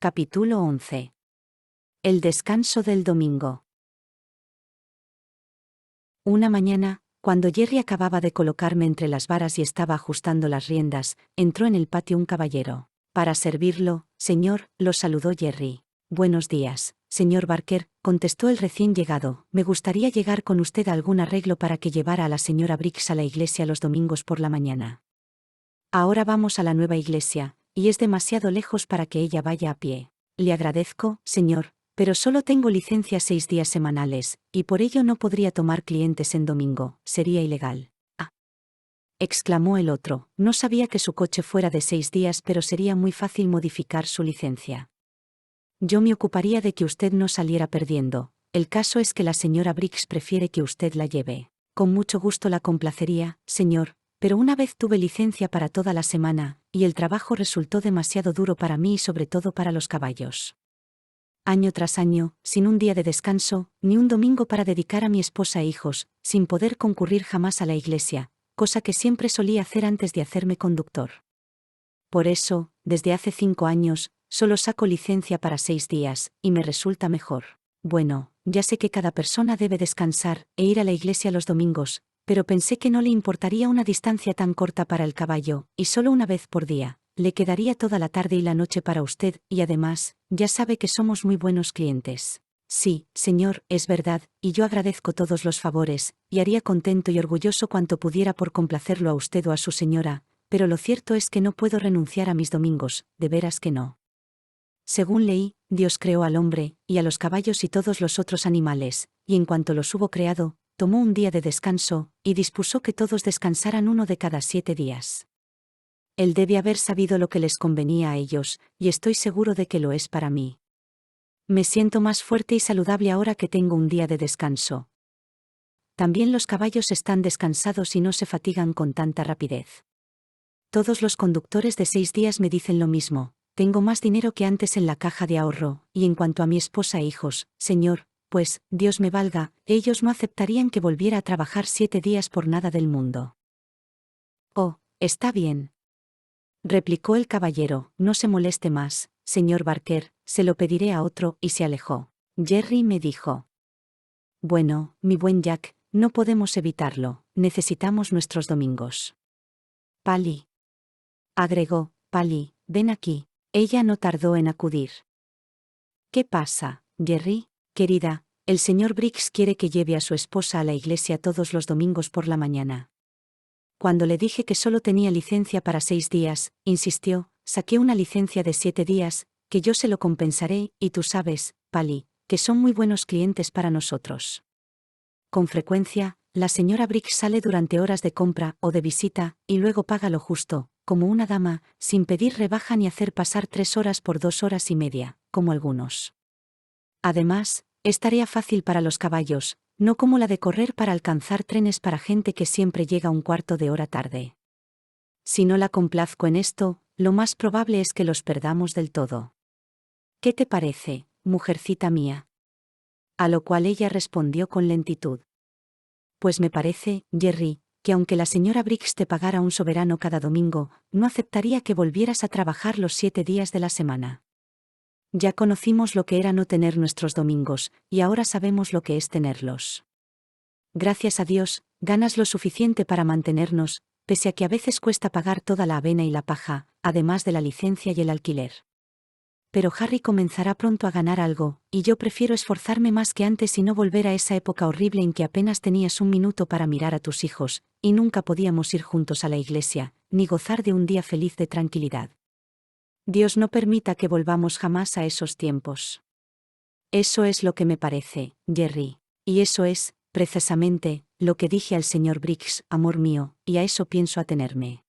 Capítulo 11. El descanso del domingo. Una mañana, cuando Jerry acababa de colocarme entre las varas y estaba ajustando las riendas, entró en el patio un caballero. «Para servirlo, señor», lo saludó Jerry. «Buenos días, señor Barker», contestó el recién llegado. «Me gustaría llegar con usted a algún arreglo para que llevara a la señora Briggs a la iglesia los domingos por la mañana. Ahora vamos a la nueva iglesia, y es demasiado lejos para que ella vaya a pie. Le agradezco, señor, pero solo tengo licencia 6 días semanales, y por ello no podría tomar clientes en domingo, sería ilegal». «Ah», exclamó el otro, «no sabía que su coche fuera de 6 días, pero sería muy fácil modificar su licencia. Yo me ocuparía de que usted no saliera perdiendo. El caso es que la señora Briggs prefiere que usted la lleve. Con mucho gusto la complacería, señor, pero una vez tuve licencia para toda la semana, y el trabajo resultó demasiado duro para mí y sobre todo para los caballos. Año tras año, sin un día de descanso, ni un domingo para dedicar a mi esposa e hijos, sin poder concurrir jamás a la iglesia, cosa que siempre solía hacer antes de hacerme conductor. Por eso, desde hace 5 años, solo saco licencia para 6 días, y me resulta mejor. Bueno, ya sé que cada persona debe descansar e ir a la iglesia los domingos, pero pensé que no le importaría una distancia tan corta para el caballo, y solo una vez por día. Le quedaría toda la tarde y la noche para usted, y además, ya sabe que somos muy buenos clientes. Sí, señor, es verdad, y yo agradezco todos los favores, y haría contento y orgulloso cuanto pudiera por complacerlo a usted o a su señora, pero lo cierto es que no puedo renunciar a mis domingos, de veras que no. Según leí, Dios creó al hombre, y a los caballos y todos los otros animales, y en cuanto los hubo creado, tomó un día de descanso, y dispuso que todos descansaran uno de cada 7 días. Él debe haber sabido lo que les convenía a ellos, y estoy seguro de que lo es para mí. Me siento más fuerte y saludable ahora que tengo un día de descanso. También los caballos están descansados y no se fatigan con tanta rapidez. Todos los conductores de 6 días me dicen lo mismo. Tengo más dinero que antes en la caja de ahorro, y en cuanto a mi esposa e hijos, señor, pues, Dios me valga, ellos no aceptarían que volviera a trabajar 7 días por nada del mundo. «Oh, está bien», replicó el caballero, «no se moleste más, señor Barker, se lo pediré a otro», y se alejó. Jerry me dijo: «Bueno, mi buen Jack, no podemos evitarlo, necesitamos nuestros domingos». «Pally», agregó, «Pally, ven aquí». Ella no tardó en acudir. «¿Qué pasa, Jerry, querida? El señor Briggs quiere que lleve a su esposa a la iglesia todos los domingos por la mañana». Cuando le dije que solo tenía licencia para 6 días, insistió: «Saqué una licencia de 7 días, que yo se lo compensaré, y tú sabes, Pally, que son muy buenos clientes para nosotros». Con frecuencia, la señora Briggs sale durante horas de compra o de visita, y luego paga lo justo, como una dama, sin pedir rebaja ni hacer pasar 3 horas por 2 horas y media, como algunos. Además, es tarea fácil para los caballos, no como la de correr para alcanzar trenes para gente que siempre llega un cuarto de hora tarde. Si no la complazco en esto, lo más probable es que los perdamos del todo. «¿Qué te parece, mujercita mía?». A lo cual ella respondió con lentitud: «Pues me parece, Jerry, que aunque la señora Briggs te pagara un soberano cada domingo, no aceptaría que volvieras a trabajar los 7 días de la semana. Ya conocimos lo que era no tener nuestros domingos, y ahora sabemos lo que es tenerlos. Gracias a Dios, ganas lo suficiente para mantenernos, pese a que a veces cuesta pagar toda la avena y la paja, además de la licencia y el alquiler. Pero Harry comenzará pronto a ganar algo, y yo prefiero esforzarme más que antes y no volver a esa época horrible en que apenas tenías un minuto para mirar a tus hijos, y nunca podíamos ir juntos a la iglesia, ni gozar de un día feliz de tranquilidad. Dios no permita que volvamos jamás a esos tiempos». Eso es lo que me parece, Jerry. Y eso es, precisamente, lo que dije al señor Briggs, amor mío, y a eso pienso atenerme.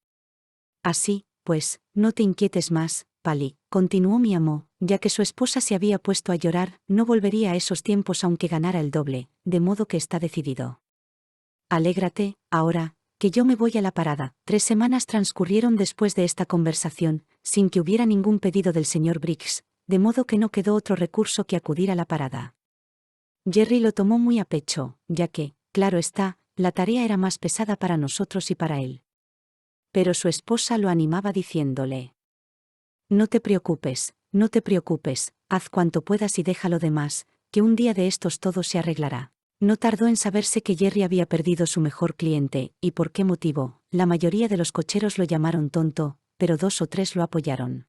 «Así, pues, no te inquietes más, Pally», continuó mi amo, ya que su esposa se había puesto a llorar, «no volvería a esos tiempos aunque ganara el doble, de modo que está decidido. Alégrate, ahora, que yo me voy a la parada». 3 semanas transcurrieron después de esta conversación, sin que hubiera ningún pedido del señor Briggs, de modo que no quedó otro recurso que acudir a la parada. Jerry lo tomó muy a pecho, ya que, claro está, la tarea era más pesada para nosotros y para él. Pero su esposa lo animaba diciéndole: «No te preocupes, No te preocupes, haz cuanto puedas y deja lo demás, que un día de estos todo se arreglará. No tardó en saberse que Jerry había perdido su mejor cliente, y por qué motivo. La mayoría de los cocheros lo llamaron tonto, pero 2 o 3 lo apoyaron.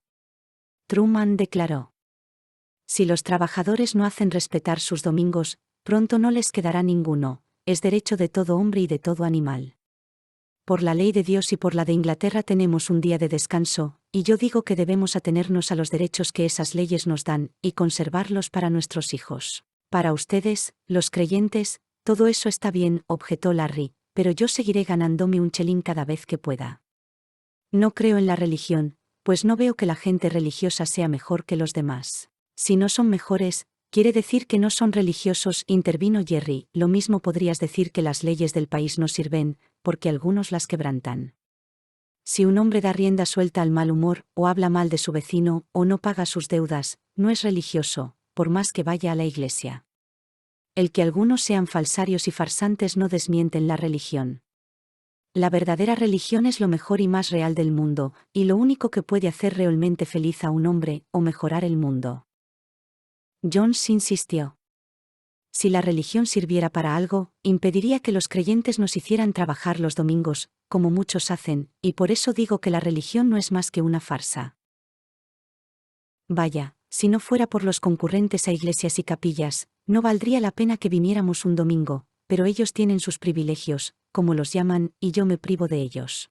Truman declaró: si los trabajadores no hacen respetar sus domingos, pronto no les quedará ninguno, es derecho de todo hombre y de todo animal. Por la ley de Dios y por la de Inglaterra tenemos un día de descanso, y yo digo que debemos atenernos a los derechos que esas leyes nos dan, y conservarlos para nuestros hijos. Para ustedes, los creyentes, todo eso está bien, objetó Larry, pero yo seguiré ganándome un chelín cada vez que pueda. No creo en la religión, pues no veo que la gente religiosa sea mejor que los demás. Si no son mejores, quiere decir que no son religiosos, intervino Jerry. Lo mismo podrías decir que las leyes del país no sirven, porque algunos las quebrantan. Si un hombre da rienda suelta al mal humor, o habla mal de su vecino, o no paga sus deudas, no es religioso, por más que vaya a la iglesia. El que algunos sean falsarios y farsantes no desmienten la religión. La verdadera religión es lo mejor y más real del mundo, y lo único que puede hacer realmente feliz a un hombre, o mejorar el mundo. Jones insistió: si la religión sirviera para algo, impediría que los creyentes nos hicieran trabajar los domingos, como muchos hacen, y por eso digo que la religión no es más que una farsa. Vaya, si no fuera por los concurrentes a iglesias y capillas, no valdría la pena que viniéramos un domingo, pero ellos tienen sus privilegios, como los llaman, y yo me privo de ellos.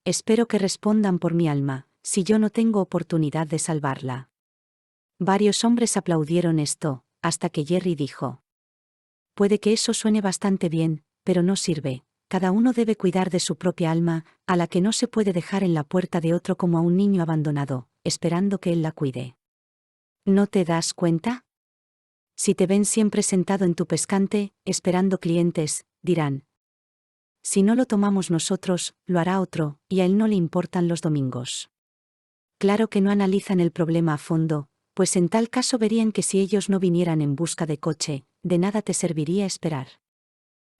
Espero que respondan por mi alma, si yo no tengo oportunidad de salvarla. Varios hombres aplaudieron esto, hasta que Jerry dijo: puede que eso suene bastante bien, pero no sirve. Cada uno debe cuidar de su propia alma, a la que no se puede dejar en la puerta de otro como a un niño abandonado, esperando que él la cuide. ¿No te das cuenta? Si te ven siempre sentado en tu pescante, esperando clientes, dirán: si no lo tomamos nosotros, lo hará otro, y a él no le importan los domingos. Claro que no analizan el problema a fondo, pues en tal caso verían que si ellos no vinieran en busca de coche, de nada te serviría esperar.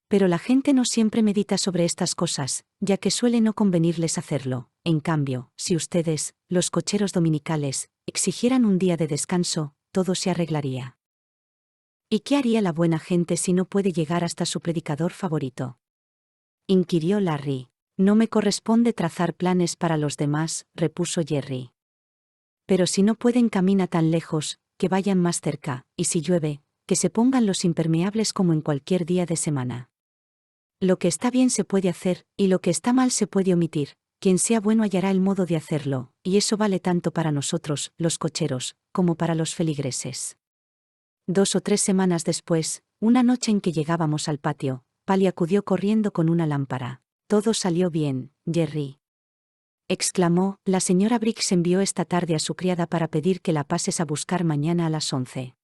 Pero la gente no siempre medita sobre estas cosas, ya que suele no convenirles hacerlo. En cambio, si ustedes, los cocheros dominicales, exigieran un día de descanso, todo se arreglaría. ¿Y qué haría la buena gente si no puede llegar hasta su predicador favorito?, inquirió Larry. No me corresponde trazar planes para los demás, repuso Jerry. Pero si no pueden camina tan lejos, que vayan más cerca, y si llueve, que se pongan los impermeables como en cualquier día de semana. Lo que está bien se puede hacer, y lo que está mal se puede omitir. Quien sea bueno hallará el modo de hacerlo, y eso vale tanto para nosotros, los cocheros, como para los feligreses. 2 o 3 semanas después, una noche en que llegábamos al patio, Pali acudió corriendo con una lámpara. Todo salió bien, Jerry, exclamó. La señora Briggs envió esta tarde a su criada para pedir que la pases a buscar mañana a las 11.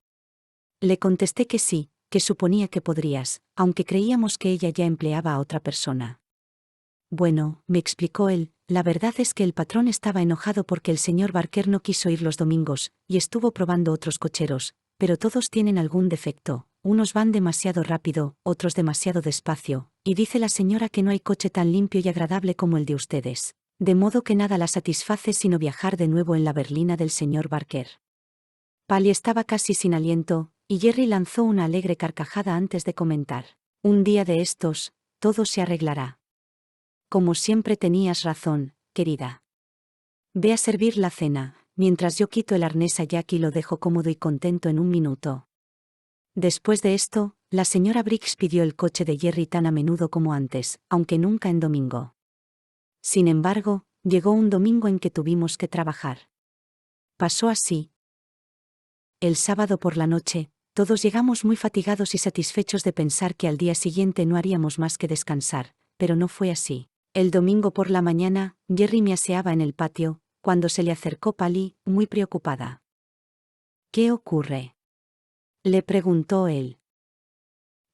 Le contesté que sí, que suponía que podrías, aunque creíamos que ella ya empleaba a otra persona. Bueno, me explicó él, la verdad es que el patrón estaba enojado porque el señor Barker no quiso ir los domingos, y estuvo probando otros cocheros, pero todos tienen algún defecto. Unos van demasiado rápido, otros demasiado despacio, y dice la señora que no hay coche tan limpio y agradable como el de ustedes. De modo que nada la satisface sino viajar de nuevo en la berlina del señor Barker. Pali estaba casi sin aliento, y Jerry lanzó una alegre carcajada antes de comentar: un día de estos, todo se arreglará. Como siempre tenías razón, querida. Ve a servir la cena, mientras yo quito el arnés a Jack y lo dejo cómodo y contento en un minuto. Después de esto, la señora Briggs pidió el coche de Jerry tan a menudo como antes, aunque nunca en domingo. Sin embargo, llegó un domingo en que tuvimos que trabajar. Pasó así. El sábado por la noche, todos llegamos muy fatigados y satisfechos de pensar que al día siguiente no haríamos más que descansar, pero no fue así. El domingo por la mañana, Jerry me aseaba en el patio, cuando se le acercó Pali, muy preocupada. ¿Qué ocurre?, le preguntó él.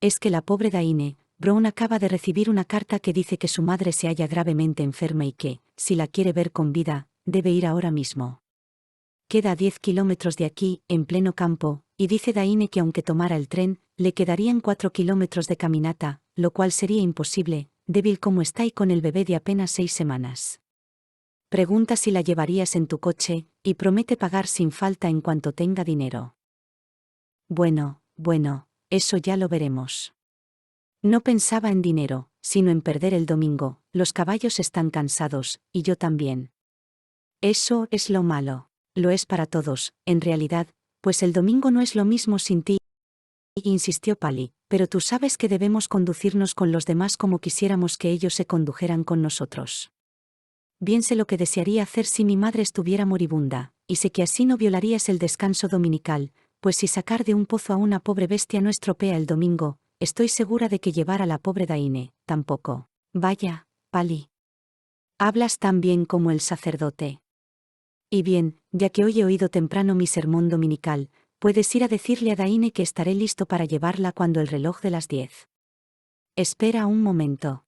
Es que la pobre Daine Brown acaba de recibir una carta que dice que su madre se halla gravemente enferma y que, si la quiere ver con vida, debe ir ahora mismo. Queda a 10 kilómetros de aquí, en pleno campo, y dice Daine que aunque tomara el tren, le quedarían 4 kilómetros de caminata, lo cual sería imposible, débil como está y con el bebé de apenas 6 semanas. Pregunta si la llevarías en tu coche, y promete pagar sin falta en cuanto tenga dinero. Bueno, eso ya lo veremos. No pensaba en dinero, sino en perder el domingo. Los caballos están cansados, y yo también. Eso es lo malo. Lo es para todos, en realidad, pues el domingo no es lo mismo sin ti, insistió Pali, pero tú sabes que debemos conducirnos con los demás como quisiéramos que ellos se condujeran con nosotros. Bien sé lo que desearía hacer si mi madre estuviera moribunda, y sé que así no violarías el descanso dominical, pues si sacar de un pozo a una pobre bestia no estropea el domingo, estoy segura de que llevar a la pobre Daine, tampoco. Vaya, Pali. Hablas tan bien como el sacerdote. Y bien, ya que hoy he oído temprano mi sermón dominical, puedes ir a decirle a Daine que estaré listo para llevarla cuando el reloj de las 10. Espera un momento.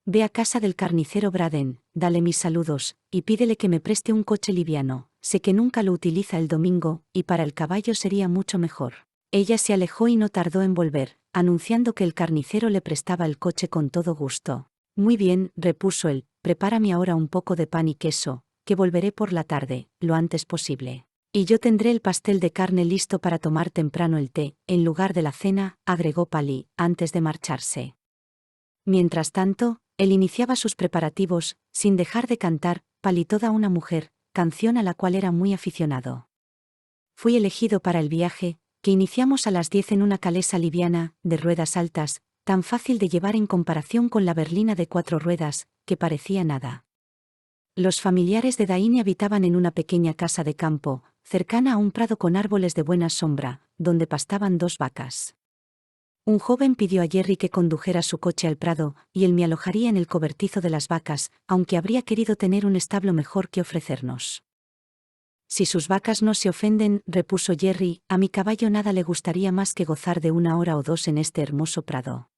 Ve a casa del carnicero Braden, dale mis saludos, y pídele que me preste un coche liviano, sé que nunca lo utiliza el domingo, y para el caballo sería mucho mejor. Ella se alejó y no tardó en volver, anunciando que el carnicero le prestaba el coche con todo gusto. Muy bien, repuso él, prepárame ahora un poco de pan y queso, que volveré por la tarde, lo antes posible. Y yo tendré el pastel de carne listo para tomar temprano el té, en lugar de la cena, agregó Pali, antes de marcharse. Mientras tanto, él iniciaba sus preparativos, sin dejar de cantar, Pali toda una mujer, canción a la cual era muy aficionado. Fui elegido para el viaje, que iniciamos a las 10 en una calesa liviana, de ruedas altas, tan fácil de llevar en comparación con la berlina de 4 ruedas, que parecía nada. Los familiares de Daine habitaban en una pequeña casa de campo, cercana a un prado con árboles de buena sombra, donde pastaban 2 vacas. Un joven pidió a Jerry que condujera su coche al prado, y él me alojaría en el cobertizo de las vacas, aunque habría querido tener un establo mejor que ofrecernos. Si sus vacas no se ofenden, repuso Jerry, a mi caballo nada le gustaría más que gozar de 1 hora o 2 en este hermoso prado.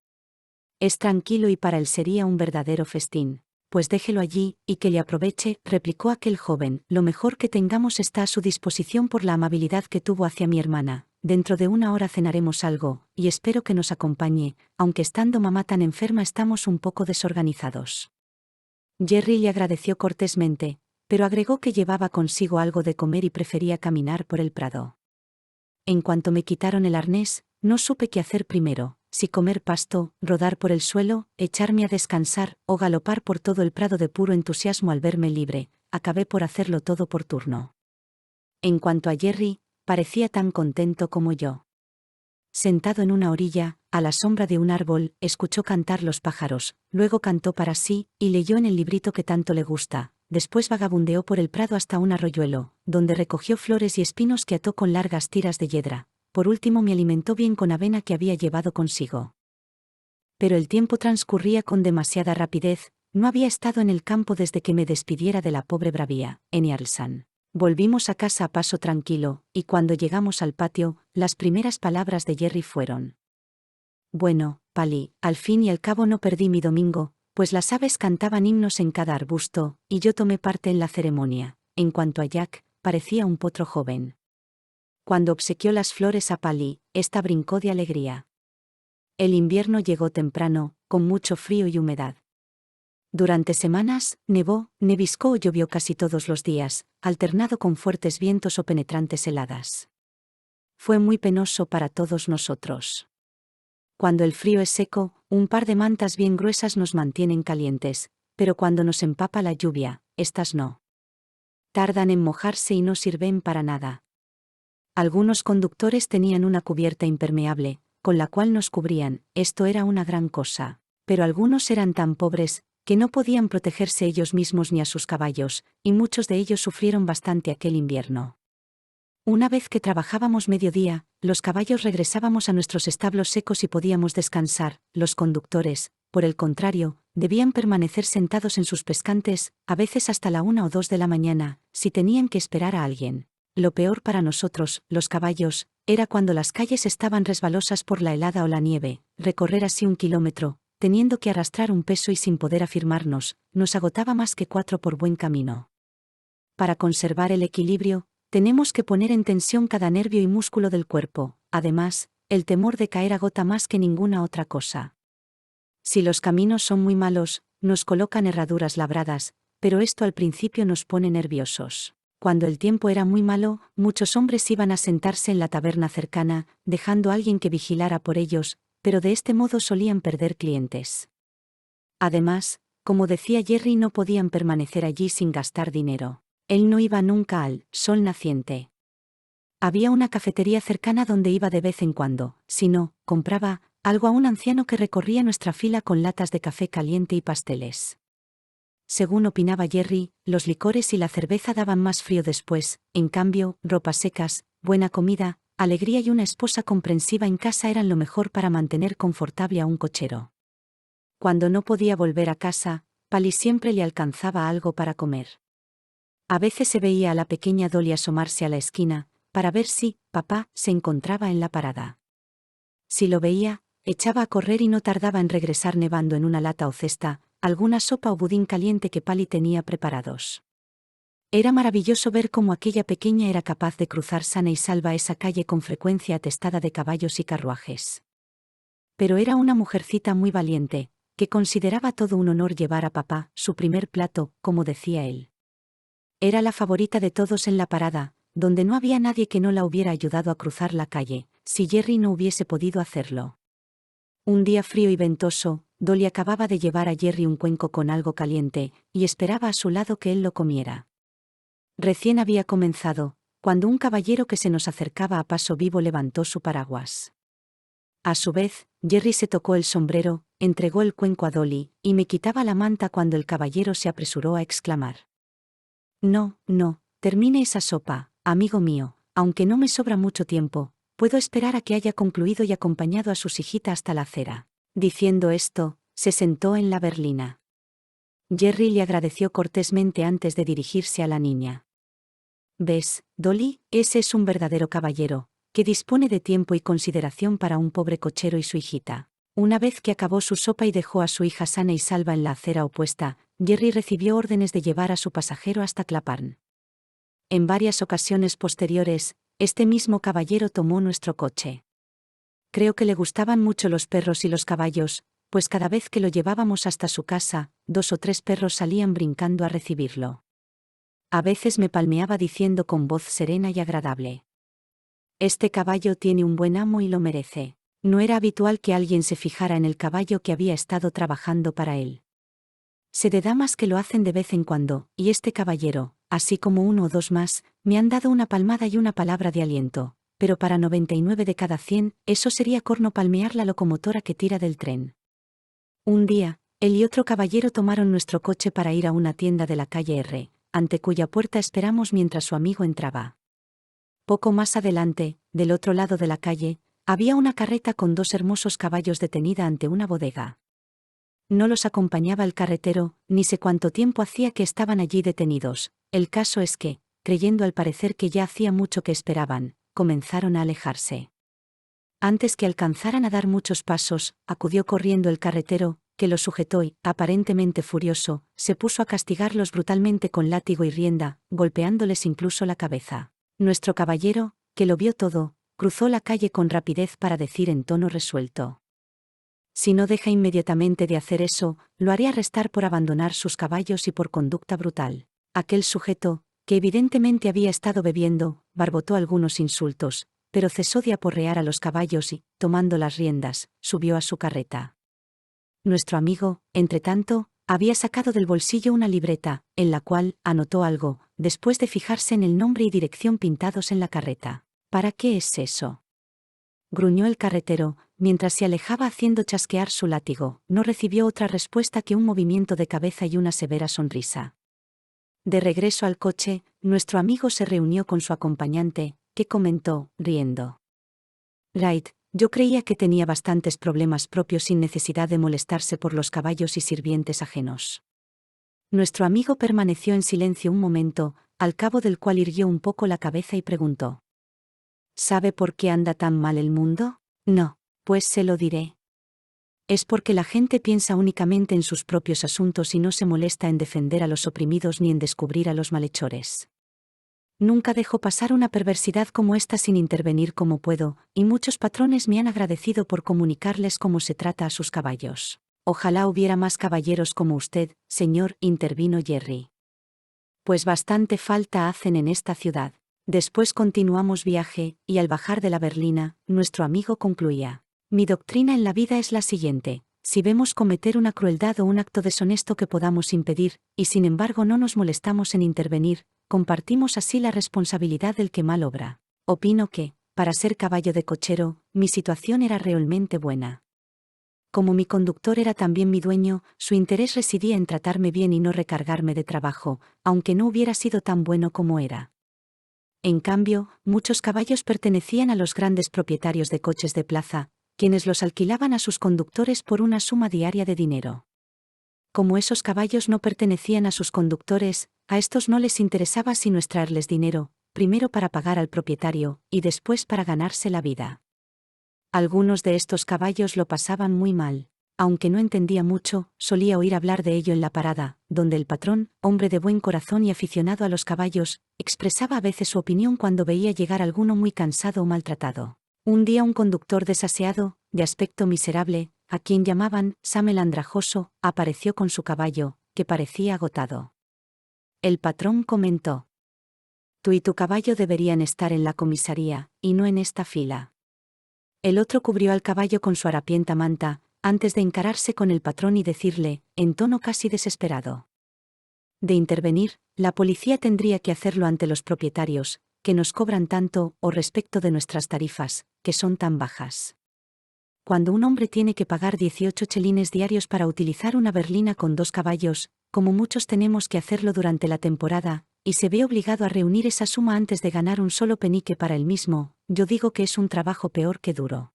Es tranquilo y para él sería un verdadero festín. Pues déjelo allí, y que le aproveche, replicó aquel joven, lo mejor que tengamos está a su disposición por la amabilidad que tuvo hacia mi hermana. Dentro de 1 hora cenaremos algo, y espero que nos acompañe, aunque estando mamá tan enferma estamos un poco desorganizados. Jerry le agradeció cortésmente, pero agregó que llevaba consigo algo de comer y prefería caminar por el prado. En cuanto me quitaron el arnés, no supe qué hacer primero, si comer pasto, rodar por el suelo, echarme a descansar, o galopar por todo el prado de puro entusiasmo al verme libre. Acabé por hacerlo todo por turno. En cuanto a Jerry, parecía tan contento como yo. Sentado en una orilla, a la sombra de un árbol, escuchó cantar los pájaros, luego cantó para sí, y leyó en el librito que tanto le gusta. Después vagabundeó por el prado hasta un arroyuelo, donde recogió flores y espinos que ató con largas tiras de yedra. Por último me alimentó bien con avena que había llevado consigo. Pero el tiempo transcurría con demasiada rapidez, no había estado en el campo desde que me despidiera de la pobre Bravía, en Earlsan. Volvimos a casa a paso tranquilo, y cuando llegamos al patio, las primeras palabras de Jerry fueron: bueno, Pali, al fin y al cabo no perdí mi domingo, pues las aves cantaban himnos en cada arbusto, y yo tomé parte en la ceremonia. En cuanto a Jack, parecía un potro joven. Cuando obsequió las flores a Pali, ésta brincó de alegría. El invierno llegó temprano, con mucho frío y humedad. Durante semanas, nevó, neviscó o llovió casi todos los días, alternado con fuertes vientos o penetrantes heladas. Fue muy penoso para todos nosotros. Cuando el frío es seco, un par de mantas bien gruesas nos mantienen calientes, pero cuando nos empapa la lluvia, estas no. Tardan en mojarse y no sirven para nada. Algunos conductores tenían una cubierta impermeable, con la cual nos cubrían, esto era una gran cosa, pero algunos eran tan pobres, que no podían protegerse ellos mismos ni a sus caballos, y muchos de ellos sufrieron bastante aquel invierno. Una vez que trabajábamos mediodía, los caballos regresábamos a nuestros establos secos y podíamos descansar. Los conductores, por el contrario, debían permanecer sentados en sus pescantes, a veces hasta la 1 o 2 de la mañana, si tenían que esperar a alguien. Lo peor para nosotros, los caballos, era cuando las calles estaban resbalosas por la helada o la nieve. Recorrer así 1 kilómetro, teniendo que arrastrar un peso y sin poder afirmarnos, nos agotaba más que 4 por buen camino. Para conservar el equilibrio, tenemos que poner en tensión cada nervio y músculo del cuerpo. Además, el temor de caer agota más que ninguna otra cosa. Si los caminos son muy malos, nos colocan herraduras labradas, pero esto al principio nos pone nerviosos. Cuando el tiempo era muy malo, muchos hombres iban a sentarse en la taberna cercana, dejando a alguien que vigilara por ellos, pero de este modo solían perder clientes. Además, como decía Jerry, no podían permanecer allí sin gastar dinero. Él no iba nunca al Sol Naciente. Había una cafetería cercana donde iba de vez en cuando, si no, compraba algo a un anciano que recorría nuestra fila con latas de café caliente y pasteles. Según opinaba Jerry, los licores y la cerveza daban más frío después, en cambio, ropas secas, buena comida, alegría y una esposa comprensiva en casa eran lo mejor para mantener confortable a un cochero. Cuando no podía volver a casa, Pali siempre le alcanzaba algo para comer. A veces se veía a la pequeña Dolly asomarse a la esquina, para ver si papá se encontraba en la parada. Si lo veía, echaba a correr y no tardaba en regresar nevando en una lata o cesta, alguna sopa o budín caliente que Pali tenía preparados. Era maravilloso ver cómo aquella pequeña era capaz de cruzar sana y salva esa calle con frecuencia atestada de caballos y carruajes. Pero era una mujercita muy valiente, que consideraba todo un honor llevar a papá su primer plato, como decía él. Era la favorita de todos en la parada, donde no había nadie que no la hubiera ayudado a cruzar la calle, si Jerry no hubiese podido hacerlo. Un día frío y ventoso, Dolly acababa de llevar a Jerry un cuenco con algo caliente, y esperaba a su lado que él lo comiera. Recién había comenzado, cuando un caballero que se nos acercaba a paso vivo levantó su paraguas. A su vez, Jerry se tocó el sombrero, entregó el cuenco a Dolly, y me quitaba la manta cuando el caballero se apresuró a exclamar: «No, no, termine esa sopa, amigo mío, aunque no me sobra mucho tiempo, puedo esperar a que haya concluido y acompañado a sus hijitas hasta la acera». Diciendo esto, se sentó en la berlina. Jerry le agradeció cortésmente antes de dirigirse a la niña. «¿Ves, Dolly? Ese es un verdadero caballero, que dispone de tiempo y consideración para un pobre cochero y su hijita». Una vez que acabó su sopa y dejó a su hija sana y salva en la acera opuesta, Jerry recibió órdenes de llevar a su pasajero hasta Clapham. En varias ocasiones posteriores, este mismo caballero tomó nuestro coche. Creo que le gustaban mucho los perros y los caballos, pues cada vez que lo llevábamos hasta su casa, 2 o 3 perros salían brincando a recibirlo. A veces me palmeaba diciendo con voz serena y agradable: «Este caballo tiene un buen amo y lo merece». No era habitual que alguien se fijara en el caballo que había estado trabajando para él. Sé de damas que lo hacen de vez en cuando, y este caballero, así como 1 o 2 más, me han dado una palmada y una palabra de aliento, pero para 99 de cada 100, eso sería corno palmear la locomotora que tira del tren. Un día, él y otro caballero tomaron nuestro coche para ir a una tienda de la calle R, ante cuya puerta esperamos mientras su amigo entraba. Poco más adelante, del otro lado de la calle, había una carreta con 2 hermosos caballos detenida ante una bodega. No los acompañaba el carretero, ni sé cuánto tiempo hacía que estaban allí detenidos. El caso es que, creyendo al parecer que ya hacía mucho que esperaban, comenzaron a alejarse. Antes que alcanzaran a dar muchos pasos, acudió corriendo el carretero, que los sujetó y, aparentemente furioso, se puso a castigarlos brutalmente con látigo y rienda, golpeándoles incluso la cabeza. Nuestro caballero, que lo vio todo, cruzó la calle con rapidez para decir en tono resuelto: «Si no deja inmediatamente de hacer eso, lo haré arrestar por abandonar sus caballos y por conducta brutal». Aquel sujeto, que evidentemente había estado bebiendo, barbotó algunos insultos, pero cesó de aporrear a los caballos y, tomando las riendas, subió a su carreta. Nuestro amigo, entretanto, había sacado del bolsillo una libreta, en la cual anotó algo, después de fijarse en el nombre y dirección pintados en la carreta. «¿Para qué es eso?», gruñó el carretero, mientras se alejaba haciendo chasquear su látigo. No recibió otra respuesta que un movimiento de cabeza y una severa sonrisa. De regreso al coche, nuestro amigo se reunió con su acompañante, que comentó, riendo: «Right, yo creía que tenía bastantes problemas propios sin necesidad de molestarse por los caballos y sirvientes ajenos». Nuestro amigo permaneció en silencio un momento, al cabo del cual irguió un poco la cabeza y preguntó: «¿Sabe por qué anda tan mal el mundo?». «No, pues se lo diré. Es porque la gente piensa únicamente en sus propios asuntos y no se molesta en defender a los oprimidos ni en descubrir a los malhechores. Nunca dejo pasar una perversidad como esta sin intervenir como puedo, y muchos patrones me han agradecido por comunicarles cómo se trata a sus caballos». «Ojalá hubiera más caballeros como usted, señor», intervino Jerry. Pues bastante falta hacen en esta ciudad. Después continuamos viaje, y al bajar de la berlina, nuestro amigo concluía: mi doctrina en la vida es la siguiente: si vemos cometer una crueldad o un acto deshonesto que podamos impedir, y sin embargo no nos molestamos en intervenir, compartimos así la responsabilidad del que mal obra. Opino que, para ser caballo de cochero, mi situación era realmente buena. Como mi conductor era también mi dueño, su interés residía en tratarme bien y no recargarme de trabajo, aunque no hubiera sido tan bueno como era. En cambio, muchos caballos pertenecían a los grandes propietarios de coches de plaza, quienes los alquilaban a sus conductores por una suma diaria de dinero. Como esos caballos no pertenecían a sus conductores, a estos no les interesaba sino extraerles dinero, primero para pagar al propietario, y después para ganarse la vida. Algunos de estos caballos lo pasaban muy mal. Aunque no entendía mucho, solía oír hablar de ello en la parada, donde el patrón, hombre de buen corazón y aficionado a los caballos, expresaba a veces su opinión cuando veía llegar alguno muy cansado o maltratado. Un día un conductor desaseado, de aspecto miserable, a quien llamaban Sam el Andrajoso, apareció con su caballo, que parecía agotado. El patrón comentó: tú y tu caballo deberían estar en la comisaría, y no en esta fila. El otro cubrió al caballo con su harapienta manta, antes de encararse con el patrón y decirle, en tono casi desesperado: de intervenir, la policía tendría que hacerlo ante los propietarios, que nos cobran tanto, o respecto de nuestras tarifas, que son tan bajas. Cuando un hombre tiene que pagar 18 chelines diarios para utilizar una berlina con 2 caballos, como muchos tenemos que hacerlo durante la temporada, y se ve obligado a reunir esa suma antes de ganar un solo penique para él mismo, yo digo que es un trabajo peor que duro.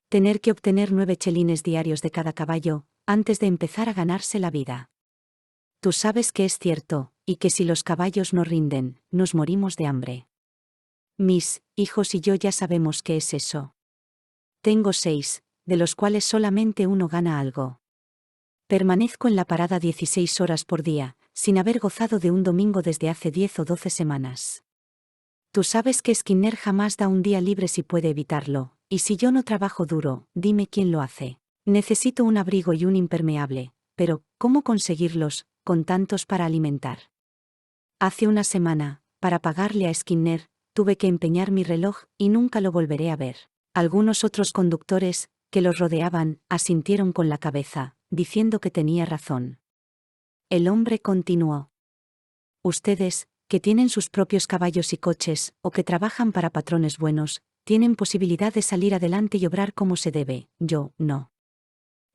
Tener que obtener 9 chelines diarios de cada caballo, antes de empezar a ganarse la vida. Tú sabes que es cierto, y que si los caballos no rinden, nos morimos de hambre. Mis hijos y yo ya sabemos qué es eso. Tengo 6, de los cuales solamente uno gana algo. Permanezco en la parada 16 horas por día, sin haber gozado de un domingo desde hace 10 o 12 semanas. Tú sabes que Skinner jamás da un día libre si puede evitarlo, y si yo no trabajo duro, dime quién lo hace. Necesito un abrigo y un impermeable, pero, ¿cómo conseguirlos, con tantos para alimentar? Hace una semana, para pagarle a Skinner, tuve que empeñar mi reloj, y nunca lo volveré a ver. Algunos otros conductores, que los rodeaban, asintieron con la cabeza, diciendo que tenía razón. El hombre continuó: ustedes, que tienen sus propios caballos y coches, o que trabajan para patrones buenos, tienen posibilidad de salir adelante y obrar como se debe, yo, no.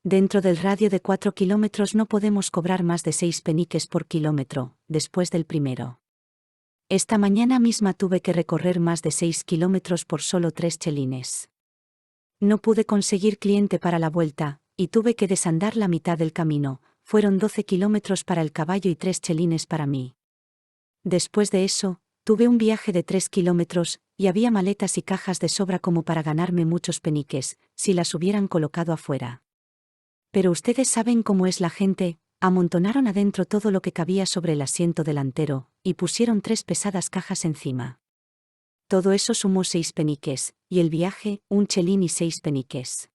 Dentro del radio de 4 kilómetros no podemos cobrar más de 6 peniques por kilómetro, después del primero. Esta mañana misma tuve que recorrer más de 6 kilómetros por solo 3 chelines. No pude conseguir cliente para la vuelta, y tuve que desandar la mitad del camino, fueron 12 kilómetros para el caballo y 3 chelines para mí. Después de eso, tuve un viaje de 3 kilómetros, y había maletas y cajas de sobra como para ganarme muchos peniques, si las hubieran colocado afuera. Pero ustedes saben cómo es la gente, amontonaron adentro todo lo que cabía sobre el asiento delantero, y pusieron 3 pesadas cajas encima. Todo eso sumó 6 peniques, y el viaje, 1 chelín y 6 peniques.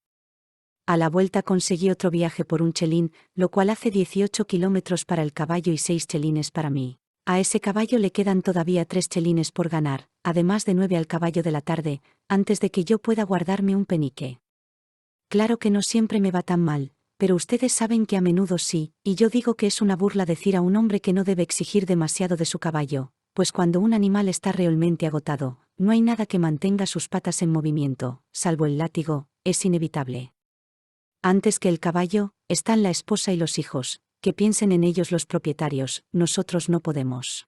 A la vuelta conseguí otro viaje por 1 chelín, lo cual hace 18 kilómetros para el caballo y 6 chelines para mí. A ese caballo le quedan todavía 3 chelines por ganar, además de 9 al caballo de la tarde, antes de que yo pueda guardarme un penique. Claro que no siempre me va tan mal, pero ustedes saben que a menudo sí, y yo digo que es una burla decir a un hombre que no debe exigir demasiado de su caballo, pues cuando un animal está realmente agotado, no hay nada que mantenga sus patas en movimiento, salvo el látigo, es inevitable. Antes que el caballo, están la esposa y los hijos, que piensen en ellos los propietarios, nosotros no podemos.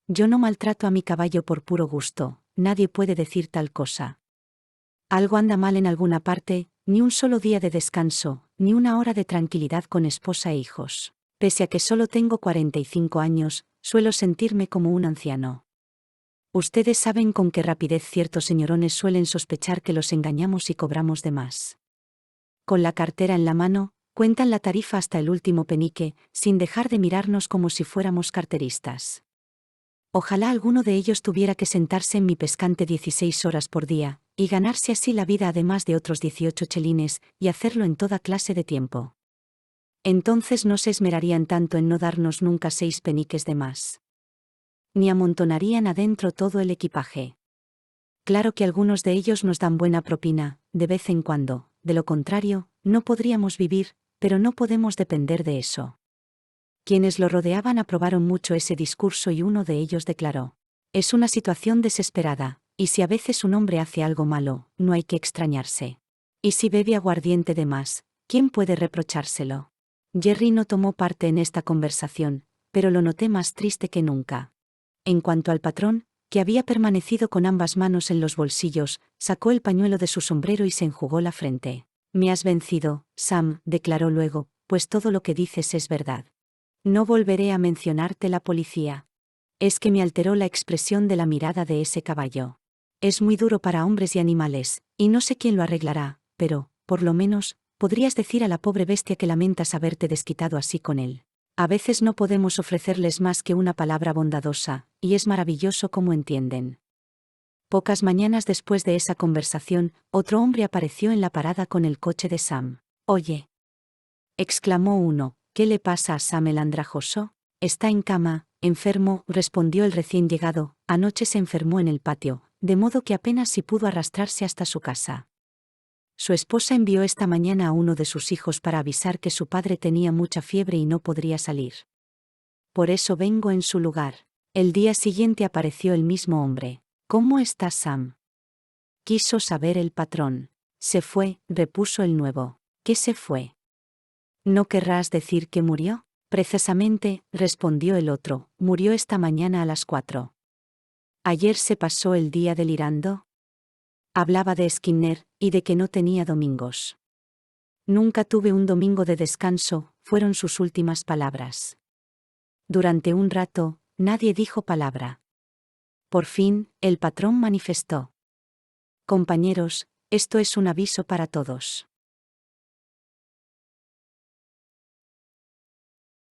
Yo no maltrato a mi caballo por puro gusto, nadie puede decir tal cosa. Algo anda mal en alguna parte, ni un solo día de descanso, ni una hora de tranquilidad con esposa e hijos. Pese a que solo tengo 45 años, suelo sentirme como un anciano. Ustedes saben con qué rapidez ciertos señorones suelen sospechar que los engañamos y cobramos de más. Con la cartera en la mano, cuentan la tarifa hasta el último penique, sin dejar de mirarnos como si fuéramos carteristas. Ojalá alguno de ellos tuviera que sentarse en mi pescante 16 horas por día, y ganarse así la vida además de otros 18 chelines, y hacerlo en toda clase de tiempo. Entonces no se esmerarían tanto en no darnos nunca 6 peniques de más. ni amontonarían adentro todo el equipaje. Claro que algunos de ellos nos dan buena propina, de vez en cuando, de lo contrario, no podríamos vivir, pero no podemos depender de eso. Quienes lo rodeaban aprobaron mucho ese discurso y uno de ellos declaró: es una situación desesperada, y si a veces un hombre hace algo malo, no hay que extrañarse. Y si bebe aguardiente de más, ¿quién puede reprochárselo? Jerry no tomó parte en esta conversación, pero lo noté más triste que nunca. En cuanto al patrón, que había permanecido con ambas manos en los bolsillos, sacó el pañuelo de su sombrero y se enjugó la frente. Me has vencido, Sam, declaró luego, pues todo lo que dices es verdad. No volveré a mencionarte la policía. Es que me alteró la expresión de la mirada de ese caballo. Es muy duro para hombres y animales, y no sé quién lo arreglará, pero, por lo menos, podrías decir a la pobre bestia que lamentas haberte desquitado así con él. A veces no podemos ofrecerles más que una palabra bondadosa, y es maravilloso cómo entienden. Pocas mañanas después de esa conversación, otro hombre apareció en la parada con el coche de Sam. «Oye», exclamó uno, «¿qué le pasa a Sam el andrajoso? Está en cama, enfermo», respondió el recién llegado. «Anoche se enfermó en el patio, de modo que apenas si pudo arrastrarse hasta su casa. Su esposa envió esta mañana a uno de sus hijos para avisar que su padre tenía mucha fiebre y no podría salir. Por eso vengo en su lugar». El día siguiente apareció el mismo hombre. «¿Cómo está Sam?», quiso saber el patrón. «Se fue», repuso el nuevo. «¿Qué se fue? ¿No querrás decir que murió?». «Precisamente», respondió el otro, «murió esta mañana a las 4. Ayer se pasó el día delirando». Hablaba de Skinner, y de que no tenía domingos. «Nunca tuve un domingo de descanso», fueron sus últimas palabras. Durante un rato, nadie dijo palabra. Por fin, el patrón manifestó: «Compañeros, esto es un aviso para todos.